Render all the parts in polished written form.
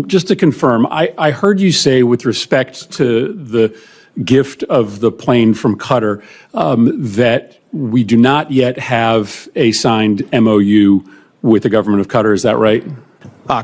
Just to confirm, I heard you say with respect to the gift of the plane from Qatar that we do not yet have a signed MOU with the government of Qatar. Is that right?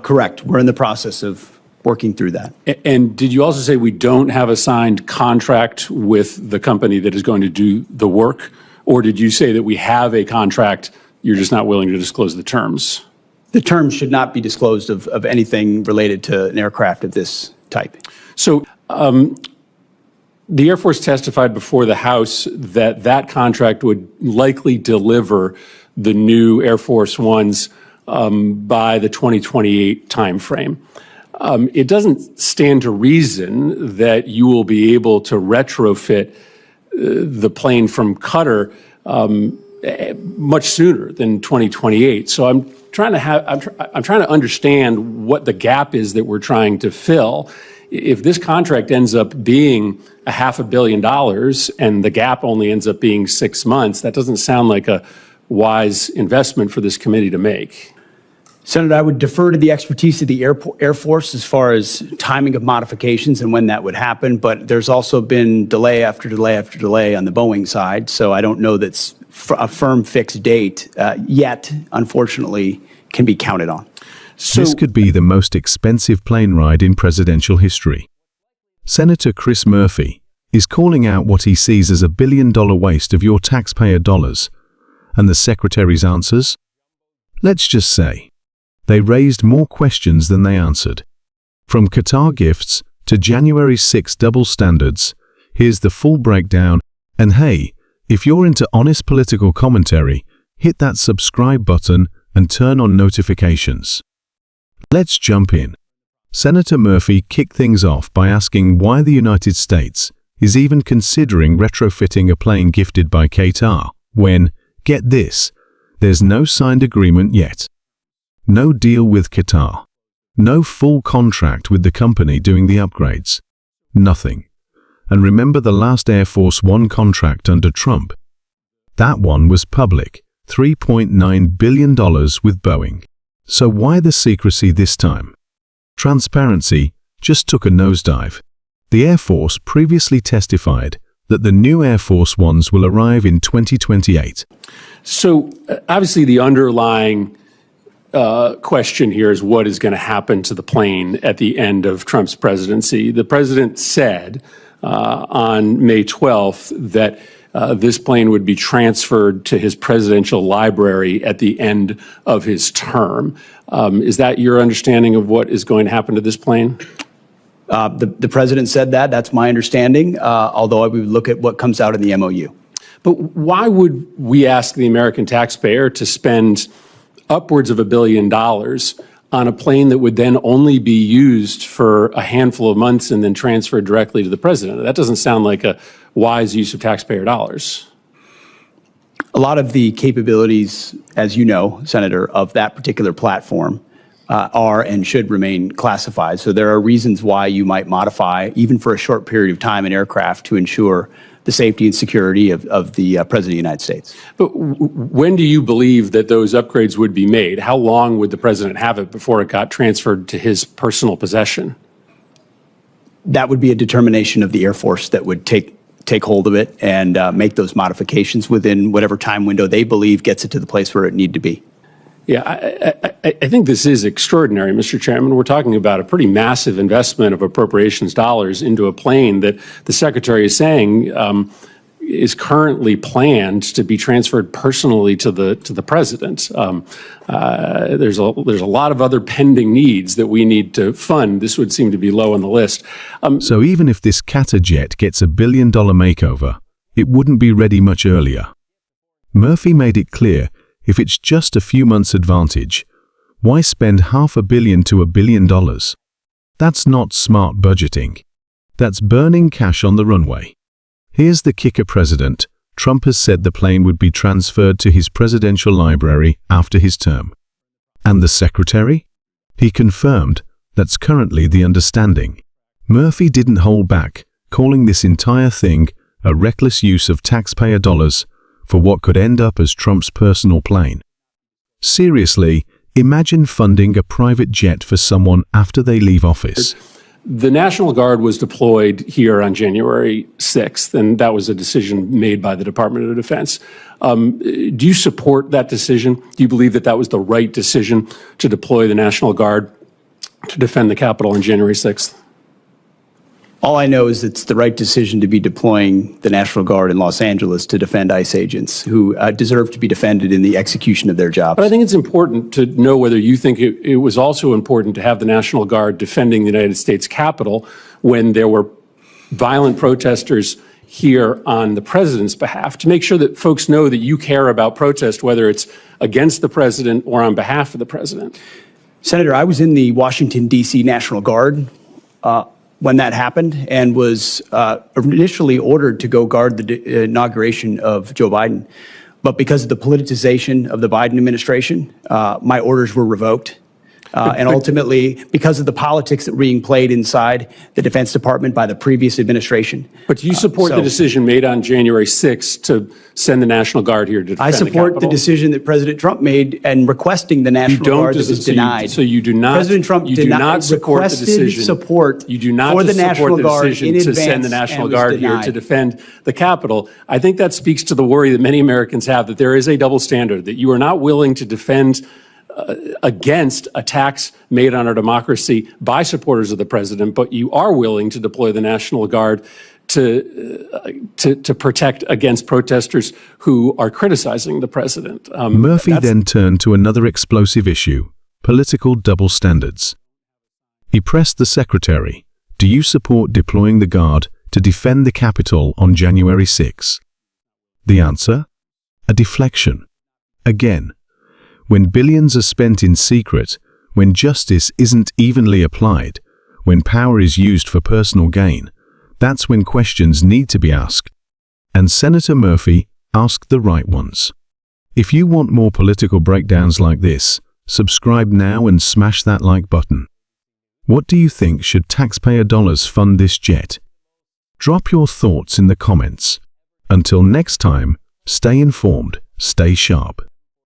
Correct. We're in the process of working through that. And did you also say we don't have a signed contract with the company that is going to do the work? Or did you say that we have a contract, you're just not willing to disclose the terms? The terms should not be disclosed of anything related to an aircraft of this type. So the Air Force testified before the House that that contract would likely deliver the new Air Force Ones by the 2028 timeframe. It doesn't stand to reason that you will be able to retrofit the plane from Qatar much sooner than 2028. So I'm trying to understand what the gap is that we're trying to fill. If this contract ends up being $500 million and the gap only ends up being 6 months, that doesn't sound like a wise investment for this committee to make. Senator, I would defer to the expertise of the Air Force as far as timing of modifications and when that would happen, but there's also been delay after delay after delay on the Boeing side, so I don't know that's a firm fixed date yet, unfortunately, can be counted on. This could be the most expensive plane ride in presidential history. Senator Chris Murphy is calling out what he sees as $1 billion waste of your taxpayer dollars. And the Secretary's answers? Let's just say, they raised more questions than they answered. From Qatar gifts to January 6 double standards, here's the full breakdown. And hey, if you're into honest political commentary, hit that subscribe button and turn on notifications. Let's jump in. Senator Murphy kicked things off by asking why the United States is even considering retrofitting a plane gifted by Qatar when, get this, there's no signed agreement yet. No deal with Qatar. No full contract with the company doing the upgrades. Nothing. And remember the last Air Force One contract under Trump? That one was public, $3.9 billion with Boeing. So why the secrecy this time? Transparency just took a nosedive. The Air Force previously testified that the new Air Force Ones will arrive in 2028. So obviously the underlying question here is what is going to happen to the plane at the end of Trump's presidency. The president said on May 12th that this plane would be transferred to his presidential library at the end of his term. Is that your understanding of what is going to happen to this plane? The president said that. That's my understanding, although I would look at what comes out in the MOU. But why would we ask the American taxpayer to spend upwards of $1 billion on a plane that would then only be used for a handful of months and then transferred directly to the president? That doesn't sound like a wise use of taxpayer dollars. A lot of the capabilities, as you know, Senator, of that particular platform are and should remain classified. So there are reasons why you might modify, even for a short period of time, an aircraft to ensure the safety and security of the President of the United States. But when do you believe that those upgrades would be made? How long would the president have it before it got transferred to his personal possession? That would be a determination of the Air Force that would take hold of it and make those modifications within whatever time window they believe gets it to the place where it need to be. Yeah, I think this is extraordinary, Mr. Chairman. We're talking about a pretty massive investment of appropriations dollars into a plane that the Secretary is saying is currently planned to be transferred personally to the President. There's a lot of other pending needs that we need to fund. This would seem to be low on the list. So even if this Qatar jet gets $1 billion makeover, it wouldn't be ready much earlier. Murphy made it clear if it's just a few months' advantage, why spend $500 million to $1 billion? That's not smart budgeting. That's burning cash on the runway. Here's the kicker, President. Trump has said the plane would be transferred to his presidential library after his term. And the Secretary? He confirmed that's currently the understanding. Murphy didn't hold back, calling this entire thing a reckless use of taxpayer dollars for what could end up as Trump's personal plane. Seriously, Imagine funding a private jet for someone after they leave office. The National Guard was deployed here on January 6th, and that was a decision made by the Department of Defense. Do you support that decision? Do you believe that that was the right decision to deploy the National Guard to defend the Capitol on January 6th? All I know is it's the right decision to be deploying the National Guard in Los Angeles to defend ICE agents who deserve to be defended in the execution of their jobs. But I think it's important to know whether you think it was also important to have the National Guard defending the United States Capitol when there were violent protesters here on the president's behalf, to make sure that folks know that you care about protest, whether it's against the president or on behalf of the president. Senator, I was in the Washington, D.C. National Guard when that happened and was initially ordered to go guard the inauguration of Joe Biden. But because of the politicization of the Biden administration, my orders were revoked. And ultimately, because of the politics that were being played inside the Defense Department by the previous administration. But do you support the decision made on January 6th to send the National Guard here to defend I the support Capitol? the decision that President Trump made and requesting the National Guard that was denied. So you do not. President Trump you do not support the requested decision. support You do not for the support National the Guard decision in to advance send the National and was Guard here denied. to defend the Capitol. I think that speaks to the worry that many Americans have that there is a double standard, that you are not willing to defend against attacks made on our democracy by supporters of the president, but you are willing to deploy the National Guard to protect against protesters who are criticizing the president. Murphy then turned to another explosive issue, political double standards. He pressed the secretary, "Do you support deploying the Guard to defend the Capitol on January 6?" The answer? A deflection. Again. When billions are spent in secret, when justice isn't evenly applied, when power is used for personal gain, that's when questions need to be asked. And Senator Murphy asked the right ones. If you want more political breakdowns like this, subscribe now and smash that like button. What do you think should taxpayer dollars fund this jet? Drop your thoughts in the comments. Until next time, stay informed, stay sharp.